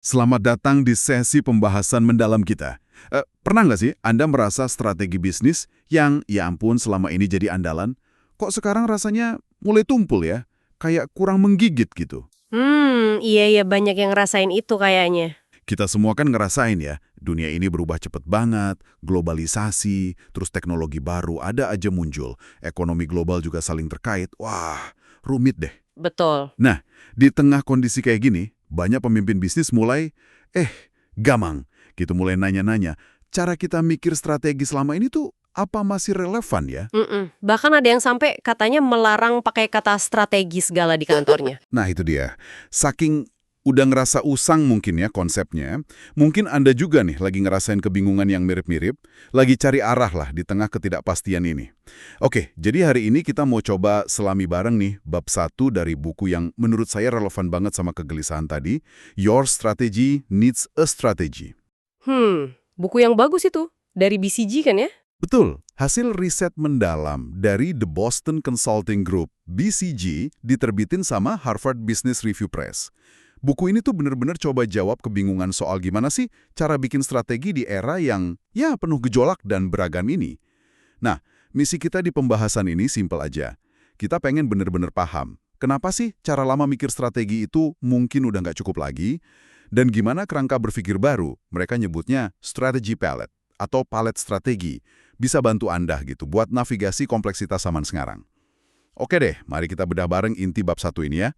Selamat datang di sesi pembahasan mendalam kita. Pernah nggak sih Anda merasa strategi bisnis yang, ya ampun, selama ini jadi andalan, kok sekarang rasanya mulai tumpul ya? Kayak kurang menggigit gitu. Iya banyak yang ngerasain itu kayaknya. Kita semua kan ngerasain ya, dunia ini berubah cepet banget, globalisasi, terus teknologi baru ada aja muncul, ekonomi global juga saling terkait, wah, rumit deh. Betul. Nah, di tengah kondisi kayak gini, banyak pemimpin bisnis mulai, gamang, gitu mulai nanya-nanya, cara kita mikir strategi selama ini tuh apa masih relevan ya? Bahkan ada yang sampai katanya melarang pakai kata strategi segala di kantornya. Nah itu dia, saking udah ngerasa usang mungkin ya konsepnya, mungkin Anda juga nih lagi ngerasain kebingungan yang mirip-mirip, lagi cari arah lah di tengah ketidakpastian ini. Oke, jadi hari ini kita mau coba selami bareng nih bab 1 dari buku yang menurut saya relevan banget sama kegelisahan tadi, Your Strategy Needs a Strategy. Buku yang bagus itu. Dari BCG kan ya? Betul, hasil riset mendalam dari The Boston Consulting Group, BCG, diterbitin sama Harvard Business Review Press. Buku ini tuh bener-bener coba jawab kebingungan soal gimana sih cara bikin strategi di era yang, ya, penuh gejolak dan beragam ini. Nah, misi kita di pembahasan ini simpel aja. Kita pengen bener-bener paham, kenapa sih cara lama mikir strategi itu mungkin udah nggak cukup lagi, dan gimana kerangka berpikir baru, mereka nyebutnya strategy palette, atau palet strategi, bisa bantu Anda gitu buat navigasi kompleksitas zaman sekarang. Oke deh, mari kita bedah bareng inti bab 1 ini ya.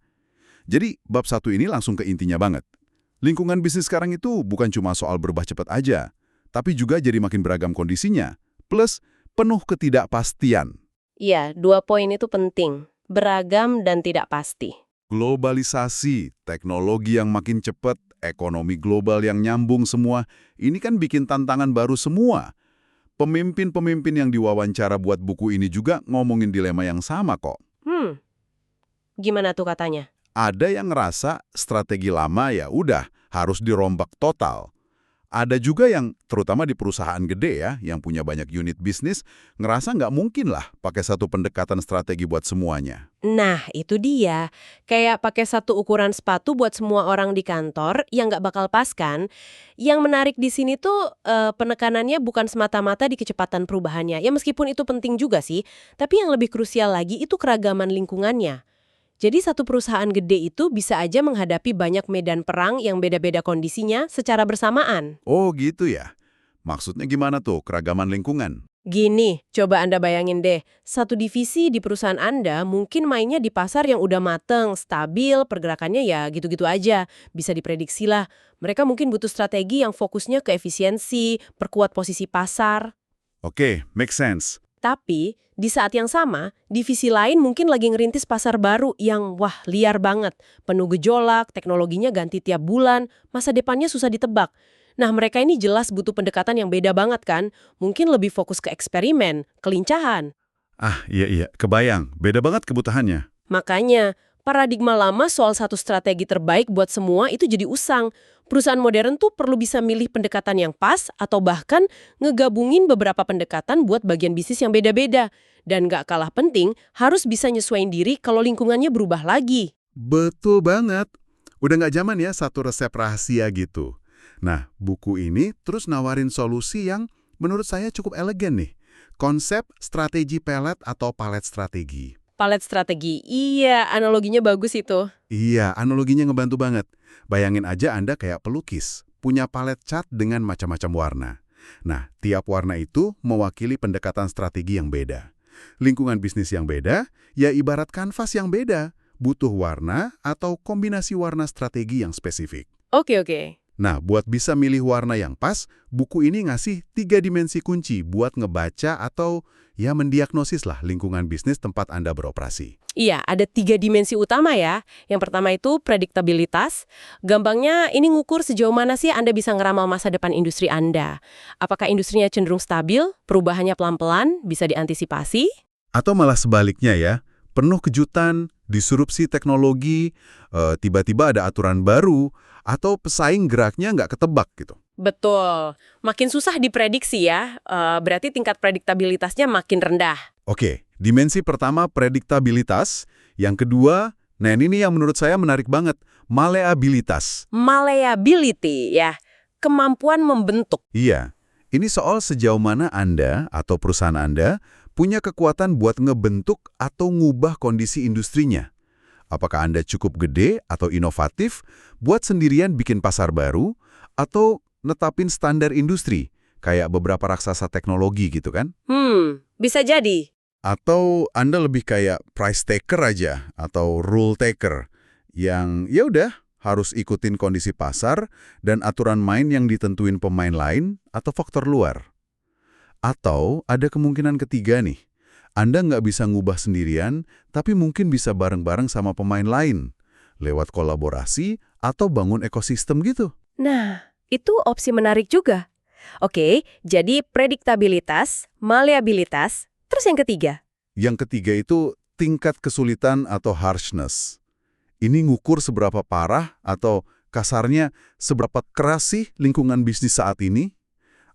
Jadi, bab 1 ini langsung ke intinya banget. Lingkungan bisnis sekarang itu bukan cuma soal berubah cepat aja, tapi juga jadi makin beragam kondisinya, plus penuh ketidakpastian. Iya, 2 poin itu penting. Beragam dan tidak pasti. Globalisasi, teknologi yang makin cepat, ekonomi global yang nyambung semua, ini kan bikin tantangan baru semua. Pemimpin-pemimpin yang diwawancara buat buku ini juga ngomongin dilema yang sama kok. Gimana tuh katanya? Ada yang ngerasa strategi lama ya udah harus dirombak total. Ada juga yang, terutama di perusahaan gede ya, yang punya banyak unit bisnis, ngerasa nggak mungkin lah pakai satu pendekatan strategi buat semuanya. Nah, itu dia. Kayak pakai satu ukuran sepatu buat semua orang di kantor yang nggak bakal pas kan. Yang menarik di sini tuh penekanannya bukan semata-mata di kecepatan perubahannya. Ya meskipun itu penting juga sih, tapi yang lebih krusial lagi itu keragaman lingkungannya. Jadi satu perusahaan gede itu bisa aja menghadapi banyak medan perang yang beda-beda kondisinya secara bersamaan. Oh gitu ya? Maksudnya gimana tuh keragaman lingkungan? Gini, coba Anda bayangin deh, satu divisi di perusahaan Anda mungkin mainnya di pasar yang udah mateng, stabil, pergerakannya ya gitu-gitu aja. Bisa diprediksi lah. Mereka mungkin butuh strategi yang fokusnya ke efisiensi, perkuat posisi pasar. Oke, make sense. Tapi, di saat yang sama, divisi lain mungkin lagi ngerintis pasar baru yang, wah, liar banget. Penuh gejolak, teknologinya ganti tiap bulan, masa depannya susah ditebak. Nah, mereka ini jelas butuh pendekatan yang beda banget kan? Mungkin lebih fokus ke eksperimen, kelincahan. Ah, iya, kebayang. Beda banget kebutuhannya. Makanya, paradigma lama soal satu strategi terbaik buat semua itu jadi usang. Perusahaan modern tuh perlu bisa milih pendekatan yang pas atau bahkan ngegabungin beberapa pendekatan buat bagian bisnis yang beda-beda. Dan nggak kalah penting, harus bisa nyesuaiin diri kalau lingkungannya berubah lagi. Betul banget. Udah nggak zaman ya satu resep rahasia gitu. Nah, buku ini terus nawarin solusi yang menurut saya cukup elegan nih. Konsep strategi pelet atau palet strategi. Palet strategi, iya analoginya bagus itu. Iya, analoginya ngebantu banget. Bayangin aja Anda kayak pelukis, punya palet cat dengan macam-macam warna. Nah, tiap warna itu mewakili pendekatan strategi yang beda. Lingkungan bisnis yang beda, ya ibarat kanvas yang beda, butuh warna atau kombinasi warna strategi yang spesifik. Oke. Nah, buat bisa milih warna yang pas, buku ini ngasih 3 dimensi kunci buat ngebaca atau ya mendiagnosis lah lingkungan bisnis tempat Anda beroperasi. Iya, ada 3 dimensi utama ya. Yang pertama itu prediktabilitas. Gampangnya ini ngukur sejauh mana sih Anda bisa ngeramal masa depan industri Anda. Apakah industrinya cenderung stabil, perubahannya pelan-pelan, bisa diantisipasi? Atau malah sebaliknya ya, penuh kejutan, disrupsi teknologi, tiba-tiba ada aturan baru, atau pesaing geraknya nggak ketebak gitu. Betul. Makin susah diprediksi ya, berarti tingkat prediktabilitasnya makin rendah. Oke, dimensi pertama prediktabilitas, yang kedua, nah ini yang menurut saya menarik banget, Maleabilitas. Malleability ya, kemampuan membentuk. Iya, ini soal sejauh mana Anda atau perusahaan Anda punya kekuatan buat ngebentuk atau ngubah kondisi industrinya. Apakah Anda cukup gede atau inovatif buat sendirian bikin pasar baru atau netapin standar industri, kayak beberapa raksasa teknologi gitu kan? Bisa jadi. Atau Anda lebih kayak price taker aja atau rule taker yang ya udah harus ikutin kondisi pasar dan aturan main yang ditentuin pemain lain atau faktor luar. Atau ada kemungkinan ketiga nih, Anda nggak bisa ngubah sendirian, tapi mungkin bisa bareng-bareng sama pemain lain, lewat kolaborasi atau bangun ekosistem gitu. Nah, itu opsi menarik juga. Oke, jadi prediktabilitas, maleabilitas, terus yang ketiga. Yang ketiga itu tingkat kesulitan atau harshness. Ini ngukur seberapa parah atau kasarnya seberapa keras sih lingkungan bisnis saat ini.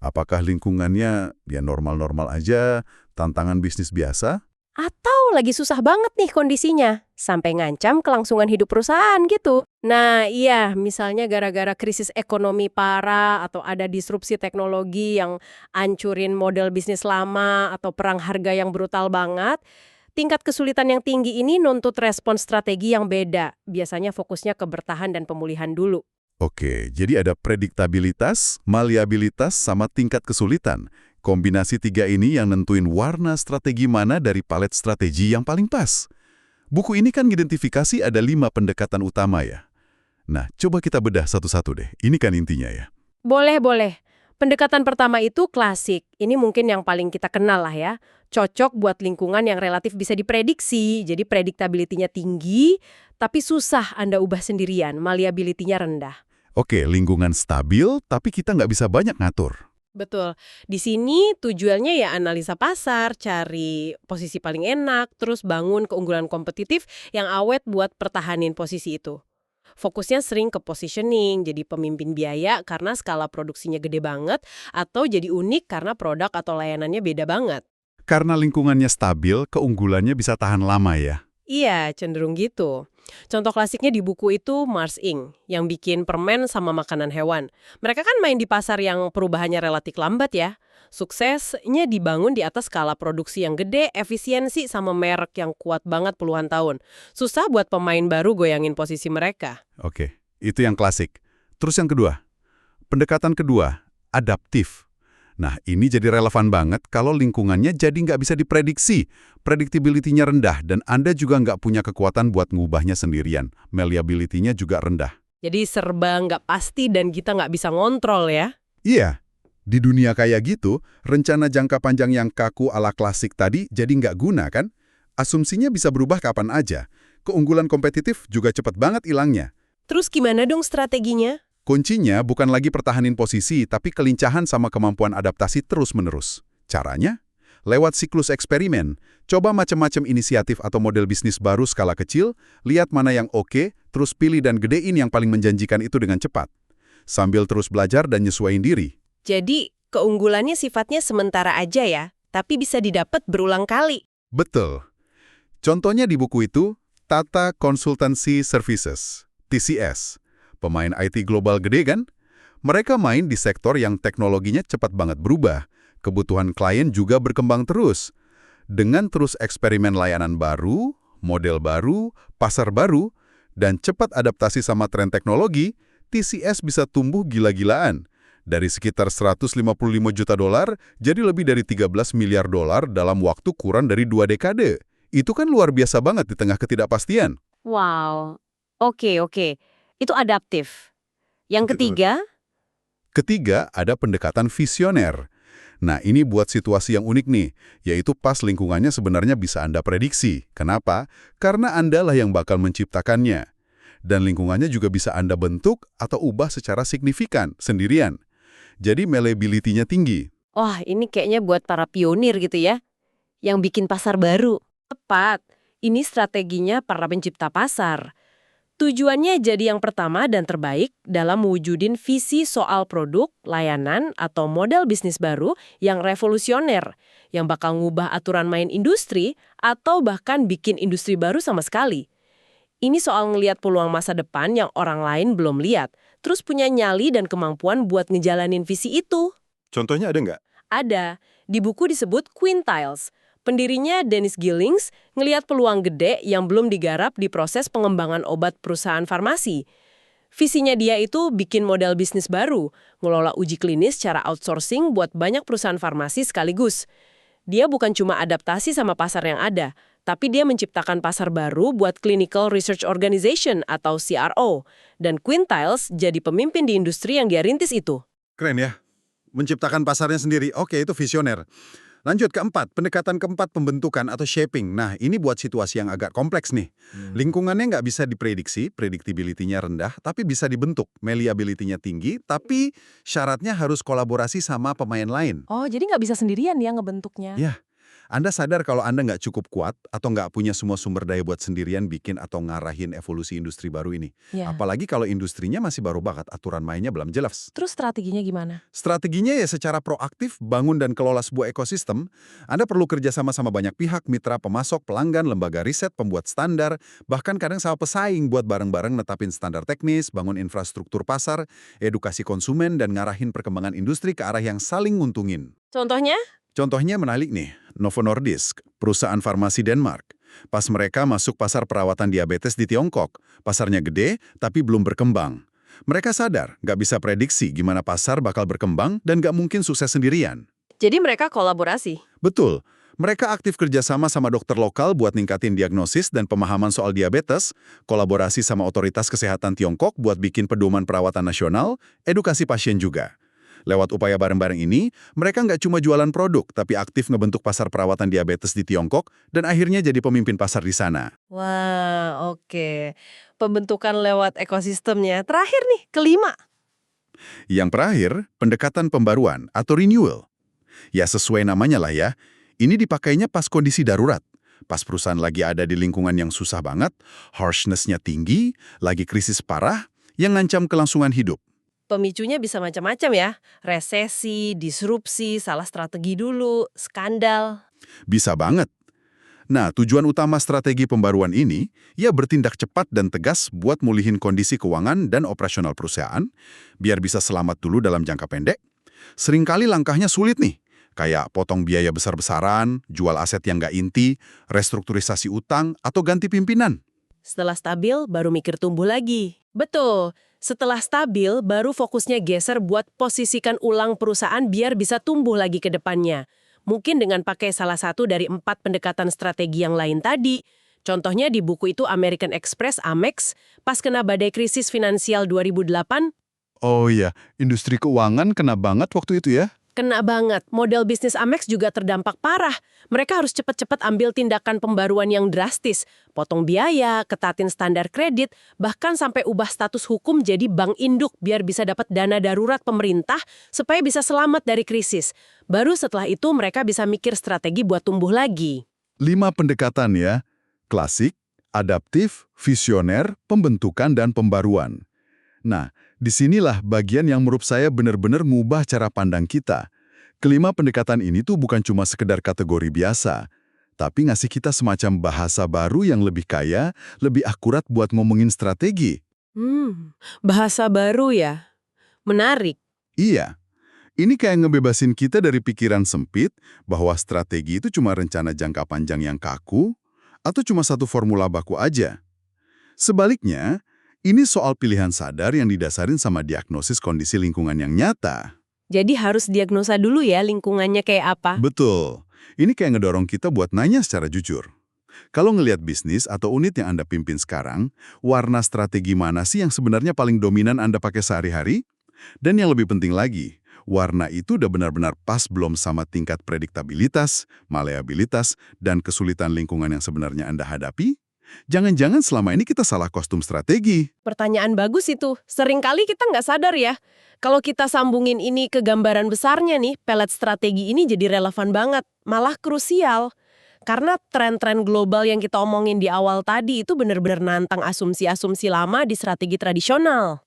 Apakah lingkungannya ya normal-normal aja, tantangan bisnis biasa? Atau lagi susah banget nih kondisinya, sampai ngancam kelangsungan hidup perusahaan gitu. Nah iya, misalnya gara-gara krisis ekonomi parah atau ada disrupsi teknologi yang ancurin model bisnis lama atau perang harga yang brutal banget, tingkat kesulitan yang tinggi ini nuntut respons strategi yang beda. Biasanya fokusnya ke bertahan dan pemulihan dulu. Oke, jadi ada prediktabilitas, maleabilitas, sama tingkat kesulitan. Kombinasi tiga ini yang nentuin warna strategi mana dari palet strategi yang paling pas. Buku ini kan mengidentifikasi ada 5 pendekatan utama ya. Nah, coba kita bedah satu-satu deh. Ini kan intinya ya. Boleh. Pendekatan pertama itu klasik. Ini mungkin yang paling kita kenal lah ya. Cocok buat lingkungan yang relatif bisa diprediksi. Jadi prediktability-nya tinggi, tapi susah Anda ubah sendirian. Malleability-nya rendah. Oke, lingkungan stabil, tapi kita nggak bisa banyak ngatur. Betul. Di sini tujuannya ya analisa pasar, cari posisi paling enak, terus bangun keunggulan kompetitif yang awet buat pertahanin posisi itu. Fokusnya sering ke positioning, jadi pemimpin biaya karena skala produksinya gede banget, atau jadi unik karena produk atau layanannya beda banget. Karena lingkungannya stabil, keunggulannya bisa tahan lama ya. Iya, cenderung gitu. Contoh klasiknya di buku itu Mars Inc. yang bikin permen sama makanan hewan. Mereka kan main di pasar yang perubahannya relatif lambat ya. Suksesnya dibangun di atas skala produksi yang gede, efisiensi sama merek yang kuat banget puluhan tahun. Susah buat pemain baru goyangin posisi mereka. Oke, itu yang klasik. Terus yang kedua, pendekatan kedua, adaptif. Nah, ini jadi relevan banget kalau lingkungannya jadi nggak bisa diprediksi, predictability-nya rendah, dan Anda juga nggak punya kekuatan buat ngubahnya sendirian. Malleability-nya juga rendah. Jadi serba nggak pasti dan kita nggak bisa ngontrol ya. Iya, di dunia kayak gitu, rencana jangka panjang yang kaku ala klasik tadi jadi nggak guna kan? Asumsinya bisa berubah kapan aja. Keunggulan kompetitif juga cepat banget hilangnya. Terus gimana dong strateginya? Kuncinya bukan lagi pertahanin posisi, tapi kelincahan sama kemampuan adaptasi terus-menerus. Caranya? Lewat siklus eksperimen. Coba macam-macam inisiatif atau model bisnis baru skala kecil, lihat mana yang oke, terus pilih dan gedein yang paling menjanjikan itu dengan cepat. Sambil terus belajar dan nyesuaiin diri. Jadi, keunggulannya sifatnya sementara aja ya, tapi bisa didapat berulang kali. Betul. Contohnya di buku itu, Tata Consultancy Services, TCS. Pemain IT global gede kan? Mereka main di sektor yang teknologinya cepat banget berubah. Kebutuhan klien juga berkembang terus. Dengan terus eksperimen layanan baru, model baru, pasar baru, dan cepat adaptasi sama tren teknologi, TCS bisa tumbuh gila-gilaan. Dari sekitar 155 juta dolar, jadi lebih dari 13 miliar dolar dalam waktu kurang dari 2 dekade. Itu kan luar biasa banget di tengah ketidakpastian. Wow, oke. Itu adaptif. Yang ketiga? Ketiga, ada pendekatan visioner. Nah, ini buat situasi yang unik nih, yaitu pas lingkungannya sebenarnya bisa Anda prediksi. Kenapa? Karena Anda lah yang bakal menciptakannya. Dan lingkungannya juga bisa Anda bentuk atau ubah secara signifikan, sendirian. Jadi malleability-nya tinggi. Wah, ini kayaknya buat para pionir gitu ya, yang bikin pasar baru. Tepat, ini strateginya para pencipta pasar. Tujuannya jadi yang pertama dan terbaik dalam mewujudin visi soal produk, layanan, atau model bisnis baru yang revolusioner, yang bakal ngubah aturan main industri atau bahkan bikin industri baru sama sekali. Ini soal ngelihat peluang masa depan yang orang lain belum lihat, terus punya nyali dan kemampuan buat ngejalanin visi itu. Contohnya ada nggak? Ada. Di buku disebut Quintiles. Pendirinya Dennis Gillings ngelihat peluang gede yang belum digarap di proses pengembangan obat perusahaan farmasi. Visinya dia itu bikin model bisnis baru, ngelola uji klinis secara outsourcing buat banyak perusahaan farmasi sekaligus. Dia bukan cuma adaptasi sama pasar yang ada, tapi dia menciptakan pasar baru buat Clinical Research Organization atau CRO. Dan Quintiles jadi pemimpin di industri yang dia rintis itu. Keren ya. Menciptakan pasarnya sendiri. Oke, itu visioner. Lanjut keempat, pendekatan keempat pembentukan atau shaping. Nah, ini buat situasi yang agak kompleks nih. Lingkungannya nggak bisa diprediksi, predictability-nya rendah, tapi bisa dibentuk. Malleability-nya tinggi, tapi syaratnya harus kolaborasi sama pemain lain. Oh, jadi nggak bisa sendirian ya ngebentuknya? Ya, Anda sadar kalau Anda nggak cukup kuat atau nggak punya semua sumber daya buat sendirian bikin atau ngarahin evolusi industri baru ini. Ya. Apalagi kalau industrinya masih baru banget, aturan mainnya belum jelas. Terus strateginya gimana? Strateginya ya secara proaktif, bangun dan kelola sebuah ekosistem. Anda perlu kerjasama sama banyak pihak, mitra, pemasok, pelanggan, lembaga riset, pembuat standar, bahkan kadang sama pesaing buat bareng-bareng netapin standar teknis, bangun infrastruktur pasar, edukasi konsumen, dan ngarahin perkembangan industri ke arah yang saling nguntungin. Contohnya? Contohnya menarik nih, Novo Nordisk, perusahaan farmasi Denmark. Pas mereka masuk pasar perawatan diabetes di Tiongkok, pasarnya gede tapi belum berkembang. Mereka sadar nggak bisa prediksi gimana pasar bakal berkembang dan nggak mungkin sukses sendirian. Jadi mereka kolaborasi? Betul, mereka aktif kerjasama sama dokter lokal buat ningkatin diagnosis dan pemahaman soal diabetes, kolaborasi sama otoritas kesehatan Tiongkok buat bikin pedoman perawatan nasional, edukasi pasien juga. Lewat upaya bareng-bareng ini, mereka nggak cuma jualan produk, tapi aktif ngebentuk pasar perawatan diabetes di Tiongkok dan akhirnya jadi pemimpin pasar di sana. Wah, oke. Pembentukan lewat ekosistemnya. Terakhir nih, kelima. Yang terakhir, pendekatan pembaruan atau renewal. Ya sesuai namanya lah ya, ini dipakainya pas kondisi darurat. Pas perusahaan lagi ada di lingkungan yang susah banget, harshness-nya tinggi, lagi krisis parah, yang ngancam kelangsungan hidup. Pemicunya bisa macam-macam ya. Resesi, disrupsi, salah strategi dulu, skandal. Bisa banget. Nah, tujuan utama strategi pembaruan ini, ya bertindak cepat dan tegas buat mulihin kondisi keuangan dan operasional perusahaan, biar bisa selamat dulu dalam jangka pendek. Seringkali langkahnya sulit nih, kayak potong biaya besar-besaran, jual aset yang nggak inti, restrukturisasi utang, atau ganti pimpinan. Setelah stabil, baru mikir tumbuh lagi. Betul. Setelah stabil, baru fokusnya geser buat posisikan ulang perusahaan biar bisa tumbuh lagi ke depannya. Mungkin dengan pakai salah satu dari 4 pendekatan strategi yang lain tadi. Contohnya di buku itu American Express, Amex, pas kena badai krisis finansial 2008, Oh iya, industri keuangan kena banget waktu itu ya? kena banget. Model bisnis Amex juga terdampak parah. Mereka harus cepat-cepat ambil tindakan pembaruan yang drastis. Potong biaya, ketatin standar kredit, bahkan sampai ubah status hukum jadi bank induk biar bisa dapat dana darurat pemerintah supaya bisa selamat dari krisis. Baru setelah itu mereka bisa mikir strategi buat tumbuh lagi. 5 pendekatan ya, klasik, adaptif, visioner, pembentukan, dan pembaruan. Nah, disinilah bagian yang menurut saya benar-benar ngubah cara pandang kita. Kelima pendekatan ini tuh bukan cuma sekedar kategori biasa, tapi ngasih kita semacam bahasa baru yang lebih kaya, lebih akurat buat ngomongin strategi. Bahasa baru ya? Menarik. Iya, ini kayak ngebebasin kita dari pikiran sempit bahwa strategi itu cuma rencana jangka panjang yang kaku, atau cuma satu formula baku aja. Sebaliknya, ini soal pilihan sadar yang didasarin sama diagnosis kondisi lingkungan yang nyata. Jadi harus diagnosa dulu ya lingkungannya kayak apa? Betul. Ini kayak ngedorong kita buat nanya secara jujur. Kalau ngelihat bisnis atau unit yang Anda pimpin sekarang, warna strategi mana sih yang sebenarnya paling dominan Anda pakai sehari-hari? Dan yang lebih penting lagi, warna itu udah benar-benar pas belum sama tingkat prediktabilitas, maleabilitas, dan kesulitan lingkungan yang sebenarnya Anda hadapi? Jangan-jangan selama ini kita salah kostum strategi. Pertanyaan bagus itu. Seringkali kita nggak sadar ya. Kalau kita sambungin ini ke gambaran besarnya nih, pelet strategi ini jadi relevan banget. Malah krusial. Karena tren-tren global yang kita omongin di awal tadi itu benar-benar nantang asumsi-asumsi lama di strategi tradisional.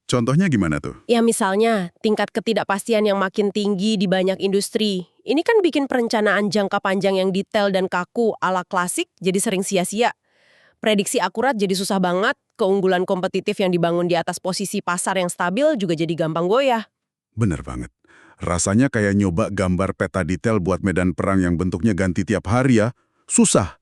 Contohnya gimana tuh? Ya misalnya, tingkat ketidakpastian yang makin tinggi di banyak industri. Ini kan bikin perencanaan jangka panjang yang detail dan kaku ala klasik jadi sering sia-sia. Prediksi akurat jadi susah banget, keunggulan kompetitif yang dibangun di atas posisi pasar yang stabil juga jadi gampang goyah. Bener banget. Rasanya kayak nyoba gambar peta detail buat medan perang yang bentuknya ganti tiap hari ya. Susah.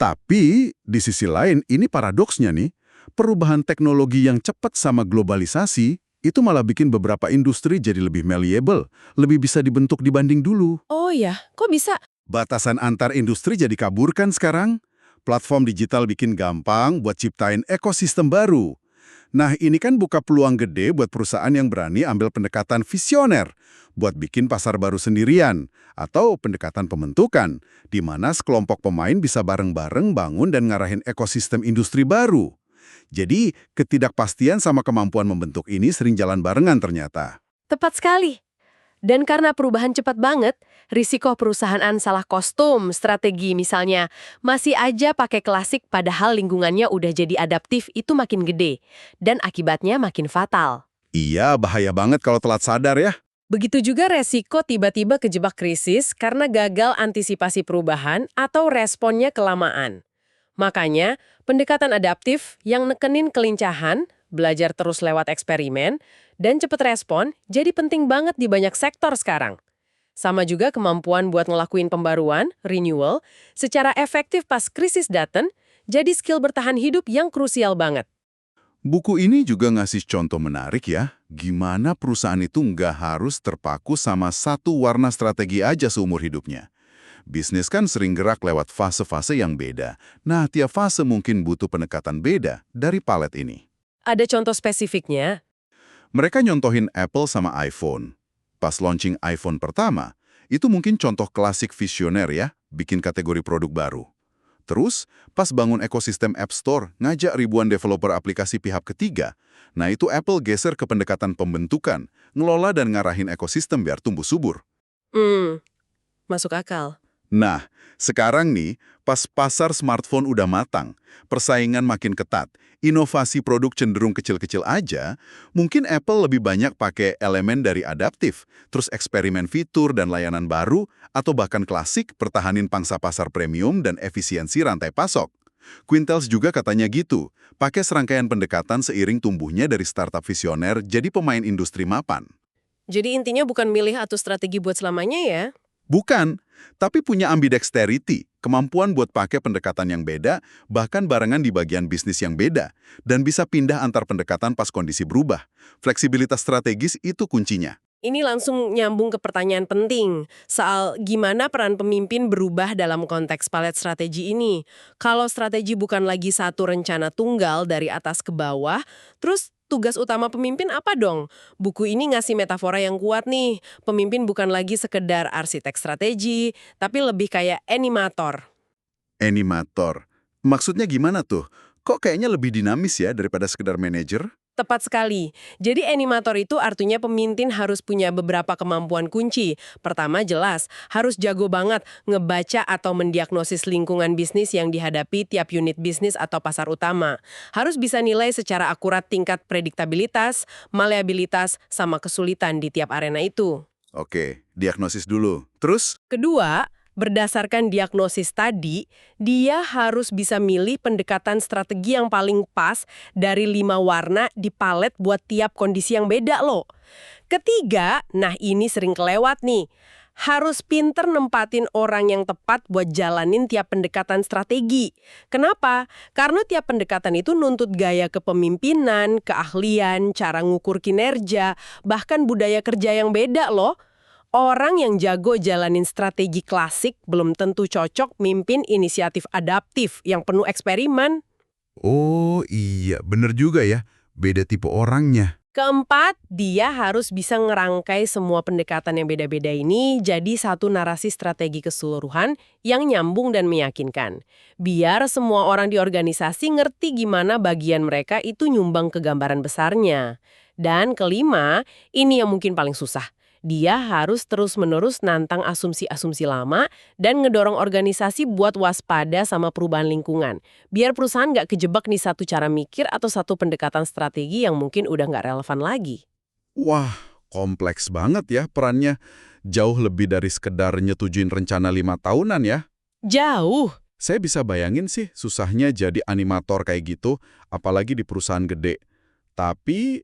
Tapi, di sisi lain, ini paradoksnya nih. Perubahan teknologi yang cepat sama globalisasi, itu malah bikin beberapa industri jadi lebih malleable, lebih bisa dibentuk dibanding dulu. Oh ya, kok bisa? Batasan antar industri jadi kabur kan sekarang? Platform digital bikin gampang buat ciptain ekosistem baru. Nah, ini kan buka peluang gede buat perusahaan yang berani ambil pendekatan visioner, buat bikin pasar baru sendirian, atau pendekatan pembentukan, di mana sekelompok pemain bisa bareng-bareng bangun dan ngarahin ekosistem industri baru. Jadi, ketidakpastian sama kemampuan membentuk ini sering jalan barengan ternyata. Tepat sekali. Dan karena perubahan cepat banget, risiko perusahaan salah kostum, strategi misalnya, masih aja pakai klasik padahal lingkungannya udah jadi adaptif itu makin gede. Dan akibatnya makin fatal. Iya, bahaya banget kalau telat sadar ya. Begitu juga resiko tiba-tiba kejebak krisis karena gagal antisipasi perubahan atau responnya kelamaan. Makanya, pendekatan adaptif yang nekenin kelincahan, belajar terus lewat eksperimen, dan cepat respon jadi penting banget di banyak sektor sekarang. Sama juga kemampuan buat ngelakuin pembaruan, renewal, secara efektif pas krisis datang, jadi skill bertahan hidup yang krusial banget. Buku ini juga ngasih contoh menarik ya, gimana perusahaan itu nggak harus terpaku sama satu warna strategi aja seumur hidupnya. Bisnis kan sering gerak lewat fase-fase yang beda. Nah, tiap fase mungkin butuh pendekatan beda dari palet ini. Ada contoh spesifiknya? Mereka nyontohin Apple sama iPhone. Pas launching iPhone pertama, itu mungkin contoh klasik visioner ya, bikin kategori produk baru. Terus, pas bangun ekosistem App Store, ngajak ribuan developer aplikasi pihak ketiga. Nah, itu Apple geser ke pendekatan pembentukan, ngelola dan ngarahin ekosistem biar tumbuh subur. Masuk akal. Nah, sekarang nih, pas pasar smartphone udah matang, persaingan makin ketat, inovasi produk cenderung kecil-kecil aja, mungkin Apple lebih banyak pakai elemen dari adaptif, terus eksperimen fitur dan layanan baru, atau bahkan klasik pertahanin pangsa pasar premium dan efisiensi rantai pasok. Quintiles juga katanya gitu, pakai serangkaian pendekatan seiring tumbuhnya dari startup visioner jadi pemain industri mapan. Jadi intinya bukan milih atau strategi buat selamanya ya? Bukan, tapi punya ambidexterity, kemampuan buat pakai pendekatan yang beda, bahkan barengan di bagian bisnis yang beda, dan bisa pindah antar pendekatan pas kondisi berubah. Fleksibilitas strategis itu kuncinya. Ini langsung nyambung ke pertanyaan penting, soal gimana peran pemimpin berubah dalam konteks palet strategi ini. Kalau strategi bukan lagi satu rencana tunggal dari atas ke bawah, terus tugas utama pemimpin apa dong? Buku ini ngasih metafora yang kuat nih. Pemimpin bukan lagi sekedar arsitek strategi, tapi lebih kayak animator. Animator. Maksudnya gimana tuh? Kok kayaknya lebih dinamis ya daripada sekedar manajer? Tepat sekali. Jadi animator itu artinya pemimpin harus punya beberapa kemampuan kunci. Pertama jelas, harus jago banget ngebaca atau mendiagnosis lingkungan bisnis yang dihadapi tiap unit bisnis atau pasar utama. Harus bisa nilai secara akurat tingkat prediktabilitas, maleabilitas, sama kesulitan di tiap arena itu. Oke, diagnosis dulu. Terus? Kedua, berdasarkan diagnosis tadi, dia harus bisa milih pendekatan strategi yang paling pas dari 5 warna di palet buat tiap kondisi yang beda loh. Ketiga, nah ini sering kelewat nih, harus pinter nempatin orang yang tepat buat jalanin tiap pendekatan strategi. Kenapa? Karena tiap pendekatan itu nuntut gaya kepemimpinan, keahlian, cara ngukur kinerja, bahkan budaya kerja yang beda loh. Orang yang jago jalanin strategi klasik belum tentu cocok mimpin inisiatif adaptif yang penuh eksperimen. Oh iya, bener juga ya. Beda tipe orangnya. Keempat, dia harus bisa ngerangkai semua pendekatan yang beda-beda ini jadi satu narasi strategi keseluruhan yang nyambung dan meyakinkan. Biar semua orang di organisasi ngerti gimana bagian mereka itu nyumbang ke gambaran besarnya. Dan kelima, ini yang mungkin paling susah. Dia harus terus-menerus nantang asumsi-asumsi lama dan ngedorong organisasi buat waspada sama perubahan lingkungan. Biar perusahaan nggak kejebak nih satu cara mikir atau satu pendekatan strategi yang mungkin udah nggak relevan lagi. Wah, kompleks banget ya perannya. Jauh lebih dari sekedar nyetujuin rencana 5 tahunan ya. Jauh. Saya bisa bayangin sih susahnya jadi animator kayak gitu, apalagi di perusahaan gede. Tapi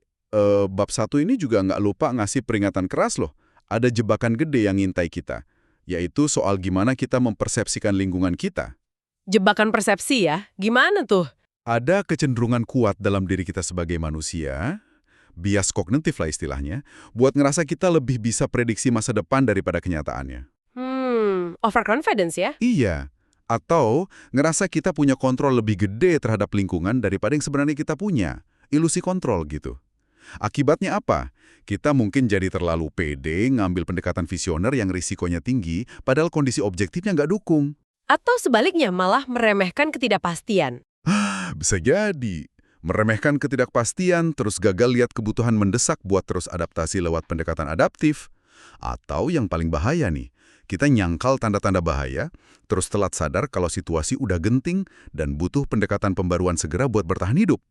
bab 1 ini juga nggak lupa ngasih peringatan keras loh. Ada jebakan gede yang ngintai kita, yaitu soal gimana kita mempersepsikan lingkungan kita. Jebakan persepsi ya? Gimana tuh? Ada kecenderungan kuat dalam diri kita sebagai manusia, bias kognitif lah istilahnya, buat ngerasa kita lebih bisa prediksi masa depan daripada kenyataannya. Overconfidence ya? Iya, atau ngerasa kita punya kontrol lebih gede terhadap lingkungan daripada yang sebenarnya kita punya. Ilusi kontrol gitu. Akibatnya apa? Kita mungkin jadi terlalu pede ngambil pendekatan visioner yang risikonya tinggi, padahal kondisi objektifnya nggak dukung. Atau sebaliknya malah meremehkan ketidakpastian. Bisa jadi. Meremehkan ketidakpastian, terus gagal lihat kebutuhan mendesak buat terus adaptasi lewat pendekatan adaptif. Atau yang paling bahaya nih, kita nyangkal tanda-tanda bahaya, terus telat sadar kalau situasi udah genting dan butuh pendekatan pembaruan segera buat bertahan hidup.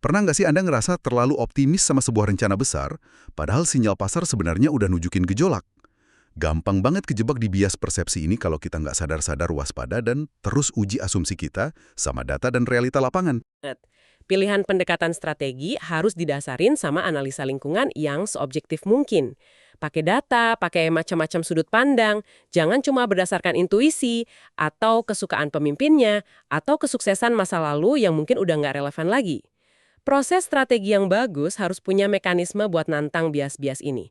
Pernah nggak sih Anda ngerasa terlalu optimis sama sebuah rencana besar, padahal sinyal pasar sebenarnya udah nunjukin gejolak? Gampang banget kejebak di bias persepsi ini kalau kita nggak sadar-sadar waspada dan terus uji asumsi kita sama data dan realita lapangan. Pilihan pendekatan strategi harus didasarin sama analisa lingkungan yang seobjektif mungkin. Pakai data, pakai macam-macam sudut pandang, jangan cuma berdasarkan intuisi, atau kesukaan pemimpinnya, atau kesuksesan masa lalu yang mungkin udah nggak relevan lagi. Proses strategi yang bagus harus punya mekanisme buat nantang bias-bias ini.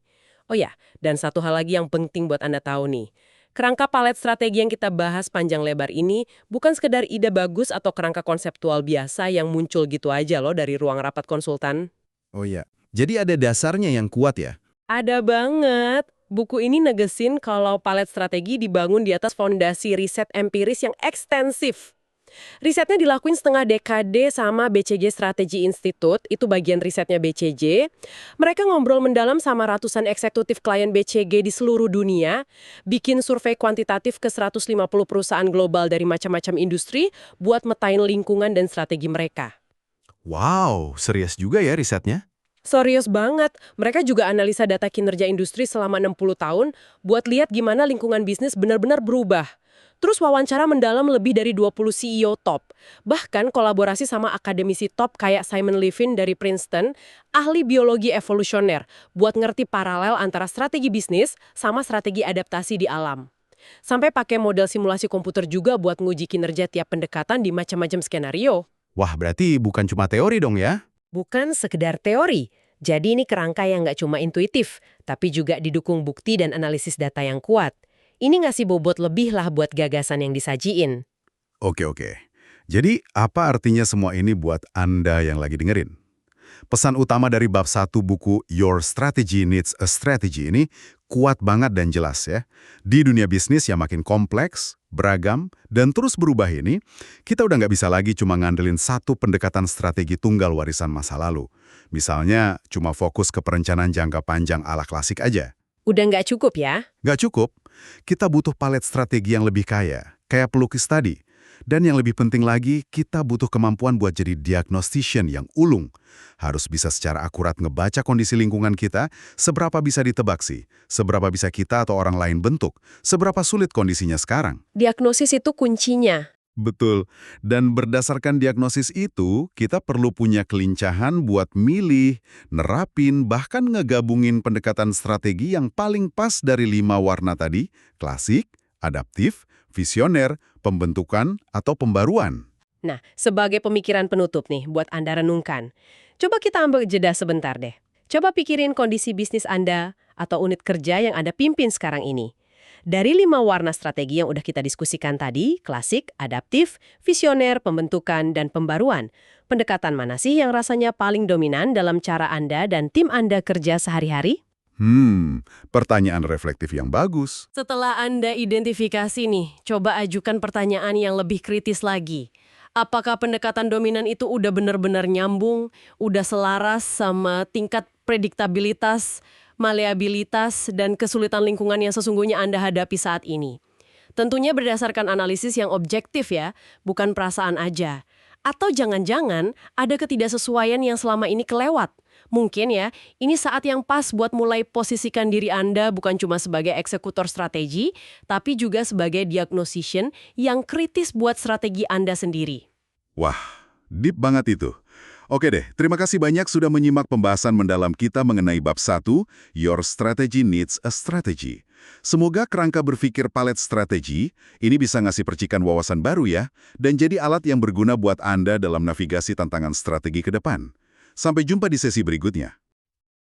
Oh ya, dan satu hal lagi yang penting buat Anda tahu nih. Kerangka palet strategi yang kita bahas panjang lebar ini bukan sekedar ide bagus atau kerangka konseptual biasa yang muncul gitu aja loh dari ruang rapat konsultan. Oh iya, jadi ada dasarnya yang kuat ya? Ada banget. Buku ini negesin kalau palet strategi dibangun di atas fondasi riset empiris yang ekstensif. Risetnya dilakuin setengah dekade sama BCG Strategy Institute, itu bagian risetnya BCG. Mereka ngobrol mendalam sama ratusan eksekutif klien BCG di seluruh dunia, bikin survei kuantitatif ke 150 perusahaan global dari macam-macam industri buat metain lingkungan dan strategi mereka. Wow, serius juga ya risetnya? Serius banget, mereka juga analisa data kinerja industri selama 60 tahun buat lihat gimana lingkungan bisnis benar-benar berubah. Terus wawancara mendalam lebih dari 20 CEO top. Bahkan kolaborasi sama akademisi top kayak Simon Levin dari Princeton, ahli biologi evolusioner, buat ngerti paralel antara strategi bisnis sama strategi adaptasi di alam. Sampai pakai model simulasi komputer juga buat nguji kinerja tiap pendekatan di macam-macam skenario. Wah, berarti bukan cuma teori dong ya? Bukan sekedar teori. Jadi ini kerangka yang nggak cuma intuitif, tapi juga didukung bukti dan analisis data yang kuat. Ini ngasih bobot lebih lah buat gagasan yang disajiin. Oke. Jadi, apa artinya semua ini buat Anda yang lagi dengerin? Pesan utama dari bab 1 buku Your Strategy Needs a Strategy ini kuat banget dan jelas ya. Di dunia bisnis yang makin kompleks, beragam, dan terus berubah ini, kita udah nggak bisa lagi cuma ngandelin satu pendekatan strategi tunggal warisan masa lalu. Misalnya, cuma fokus ke perencanaan jangka panjang ala klasik aja. Udah nggak cukup ya? Nggak cukup, kita butuh palet strategi yang lebih kaya, kayak pelukis tadi. Dan yang lebih penting lagi, kita butuh kemampuan buat jadi diagnostician yang ulung. Harus bisa secara akurat ngebaca kondisi lingkungan kita, seberapa bisa ditebak sih, seberapa bisa kita atau orang lain bentuk, seberapa sulit kondisinya sekarang. Diagnosis itu kuncinya. Betul, dan berdasarkan diagnosis itu, kita perlu punya kelincahan buat milih, nerapin, bahkan ngegabungin pendekatan strategi yang paling pas dari 5 warna tadi, klasik, adaptif, visioner, pembentukan, atau pembaruan. Nah, sebagai pemikiran penutup nih buat Anda renungkan. Coba kita ambil jeda sebentar deh. Coba pikirin kondisi bisnis Anda atau unit kerja yang Anda pimpin sekarang ini. Dari 5 warna strategi yang udah kita diskusikan tadi, klasik, adaptif, visioner, pembentukan, dan pembaruan. Pendekatan mana sih yang rasanya paling dominan dalam cara Anda dan tim Anda kerja sehari-hari? Pertanyaan reflektif yang bagus. Setelah Anda identifikasi nih, coba ajukan pertanyaan yang lebih kritis lagi. Apakah pendekatan dominan itu udah benar-benar nyambung, udah selaras sama tingkat prediktabilitas, maleabilitas, dan kesulitan lingkungan yang sesungguhnya Anda hadapi saat ini? Tentunya berdasarkan analisis yang objektif ya, bukan perasaan aja. Atau jangan-jangan ada ketidaksesuaian yang selama ini kelewat. Mungkin ya, ini saat yang pas buat mulai posisikan diri Anda bukan cuma sebagai eksekutor strategi, tapi juga sebagai diagnosician yang kritis buat strategi Anda sendiri. Wah, deep banget itu. Oke deh, terima kasih banyak sudah menyimak pembahasan mendalam kita mengenai bab 1, Your Strategy Needs a Strategy. Semoga kerangka berpikir palet strategi ini bisa ngasih percikan wawasan baru ya, dan jadi alat yang berguna buat Anda dalam navigasi tantangan strategi ke depan. Sampai jumpa di sesi berikutnya.